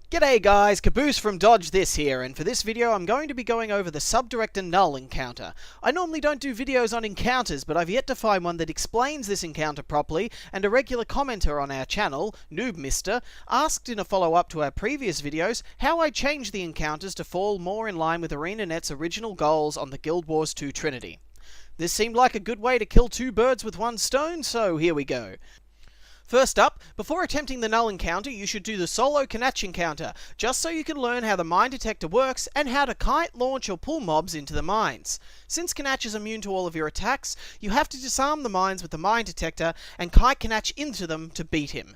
G'day guys, Kaaboose from Dodge This here, and for this video I'm going to be going over the Subdirector Null encounter. I normally don't do videos on encounters, but I've yet to find one that explains this encounter properly, and a regular commenter on our channel, Noob Mister, asked in a follow-up to our previous videos how I changed the encounters to fall more in line with ArenaNet's original goals on the Guild Wars 2 Trinity. This seemed like a good way to kill two birds with one stone, so here we go. First up, before attempting the Null encounter, you should do the solo Kaaboose encounter, just so you can learn how the mine detector works and how to kite, launch or pull mobs into the mines. Since Kaaboose is immune to all of your attacks, you have to disarm the mines with the mine detector and kite Kaaboose into them to beat him.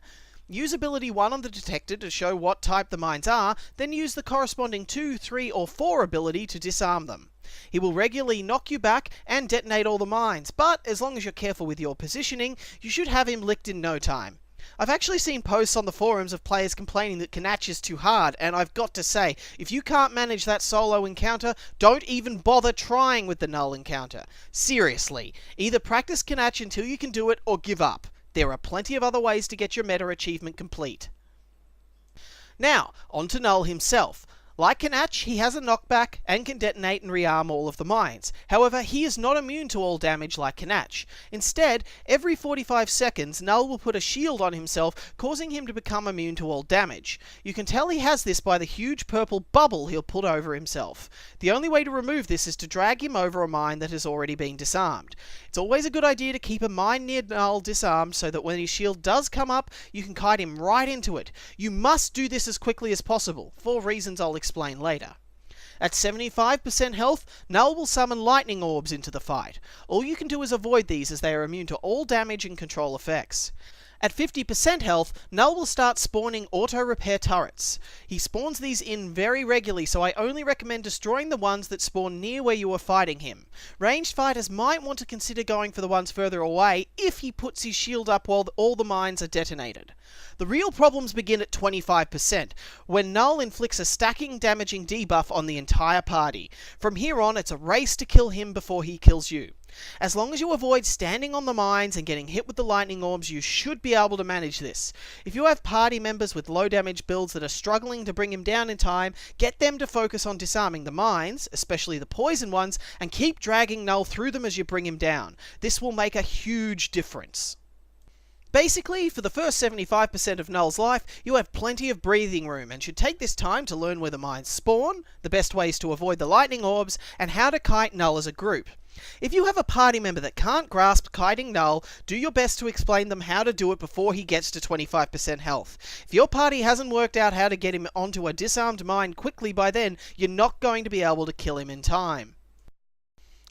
Use ability 1 on the detector to show what type the mines are, then use the corresponding 2, 3 or 4 ability to disarm them. He will regularly knock you back and detonate all the mines, but as long as you're careful with your positioning, you should have him licked in no time. I've actually seen posts on the forums of players complaining that Kaaboose is too hard, and I've got to say, if you can't manage that solo encounter, don't even bother trying with the Null encounter. Seriously, either practice Kaaboose until you can do it or give up. There are plenty of other ways to get your meta achievement complete. Now, on to Null himself. Like Kaaboose, he has a knockback and can detonate and rearm all of the mines. However, he is not immune to all damage like Kaaboose. Instead, every 45 seconds, Null will put a shield on himself, causing him to become immune to all damage. You can tell he has this by the huge purple bubble he'll put over himself. The only way to remove this is to drag him over a mine that has already been disarmed. It's always a good idea to keep a mine near Null disarmed so that when his shield does come up, you can kite him right into it. You must do this as quickly as possible, for reasons I'll explain later. At 75% health, Null will summon lightning orbs into the fight. All you can do is avoid these as they are immune to all damage and control effects. At 50% health, Null will start spawning auto-repair turrets. He spawns these in very regularly, so I only recommend destroying the ones that spawn near where you are fighting him. Ranged fighters might want to consider going for the ones further away if he puts his shield up while all the mines are detonated. The real problems begin at 25%, when Null inflicts a stacking damaging debuff on the entire party. From here on, it's a race to kill him before he kills you. As long as you avoid standing on the mines and getting hit with the lightning orbs, you should be able to manage this. If you have party members with low damage builds that are struggling to bring him down in time, get them to focus on disarming the mines, especially the poison ones, and keep dragging Null through them as you bring him down. This will make a huge difference. Basically, for the first 75% of Null's life, you have plenty of breathing room and should take this time to learn where the mines spawn, the best ways to avoid the lightning orbs, and how to kite Null as a group. If you have a party member that can't grasp kiting Null, do your best to explain them how to do it before he gets to 25% health. If your party hasn't worked out how to get him onto a disarmed mine quickly by then, you're not going to be able to kill him in time.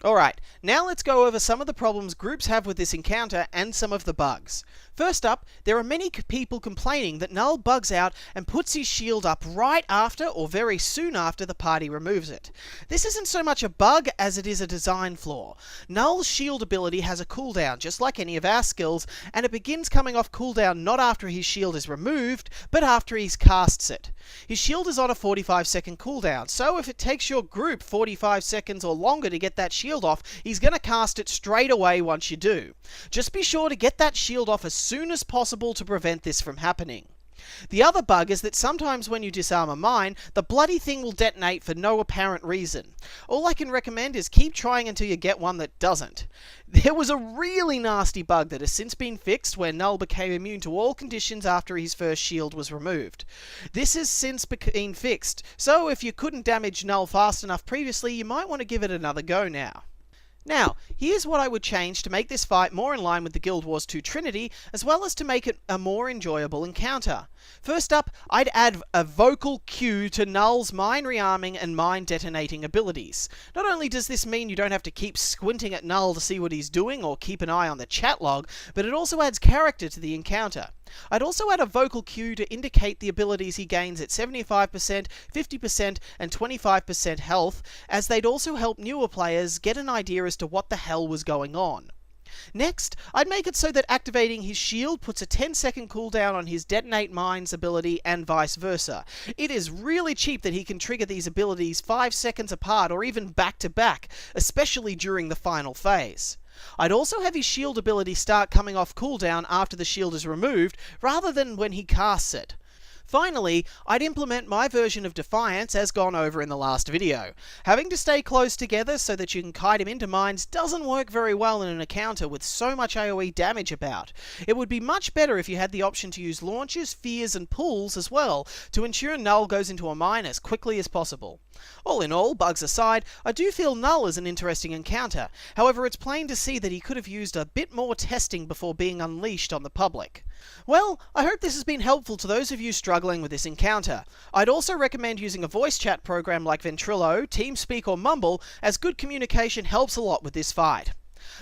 Alright, now let's go over some of the problems groups have with this encounter and some of the bugs. First up, there are many people complaining that Null bugs out and puts his shield up right after or very soon after the party removes it. This isn't so much a bug as it is a design flaw. Null's shield ability has a cooldown just like any of our skills, and it begins coming off cooldown not after his shield is removed, but after he casts it. His shield is on a 45-second cooldown, so if it takes your group 45 seconds or longer to get that shield off, he's going to cast it straight away once you do. Just be sure to get that shield off as soon as possible to prevent this from happening. The other bug is that sometimes when you disarm a mine, the bloody thing will detonate for no apparent reason. All I can recommend is keep trying until you get one that doesn't. There was a really nasty bug that has since been fixed where Null became immune to all conditions after his first shield was removed. This has since been fixed, so if you couldn't damage Null fast enough previously, you might want to give it another go now. Now, here's what I would change to make this fight more in line with the Guild Wars 2 Trinity, as well as to make it a more enjoyable encounter. First up, I'd add a vocal cue to Null's mine rearming and mine detonating abilities. Not only does this mean you don't have to keep squinting at Null to see what he's doing or keep an eye on the chat log, but it also adds character to the encounter. I'd also add a vocal cue to indicate the abilities he gains at 75%, 50% and 25% health, as they'd also help newer players get an idea as to what the hell was going on. Next, I'd make it so that activating his shield puts a 10-second cooldown on his detonate mines ability and vice versa. It is really cheap that he can trigger these abilities 5 seconds apart or even back to back, especially during the final phase. I'd also have his shield ability start coming off cooldown after the shield is removed, rather than when he casts it. Finally, I'd implement my version of Defiance as gone over in the last video. Having to stay close together so that you can kite him into mines doesn't work very well in an encounter with so much AoE damage about. It would be much better if you had the option to use launches, fears and pulls as well to ensure Null goes into a mine as quickly as possible. All in all, bugs aside, I do feel Null is an interesting encounter. However, it's plain to see that he could have used a bit more testing before being unleashed on the public. Well, I hope this has been helpful to those of you struggling with this encounter. I'd also recommend using a voice chat program like Ventrilo, TeamSpeak or Mumble, as good communication helps a lot with this fight.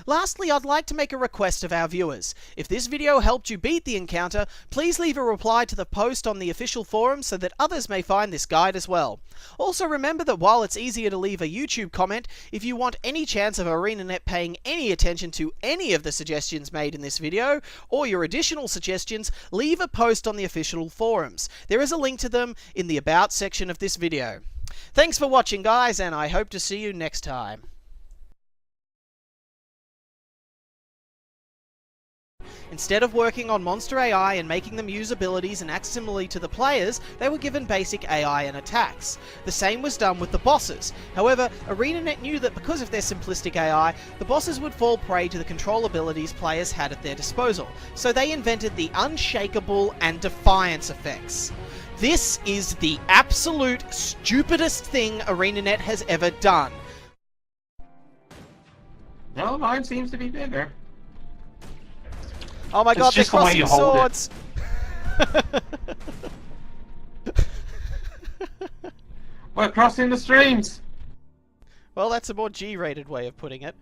Lastly, I'd like to make a request of our viewers. If this video helped you beat the encounter, please leave a reply to the post on the official forum so that others may find this guide as well. Also remember that while it's easier to leave a YouTube comment, if you want any chance of ArenaNet paying any attention to any of the suggestions made in this video, or your additional suggestions, leave a post on the official forums. There is a link to them in the About section of this video. Thanks for watching guys, and I hope to see you next time. Instead of working on monster AI and making them use abilities and act similarly to the players, they were given basic AI and attacks. The same was done with the bosses. However, ArenaNet knew that because of their simplistic AI, the bosses would fall prey to the control abilities players had at their disposal, so they invented the Unshakable and Defiance effects. This is the absolute stupidest thing ArenaNet has ever done. No, mine seems to be bigger. Oh my god, they're crossing swords! We're crossing the streams! Well, that's a more G-rated way of putting it.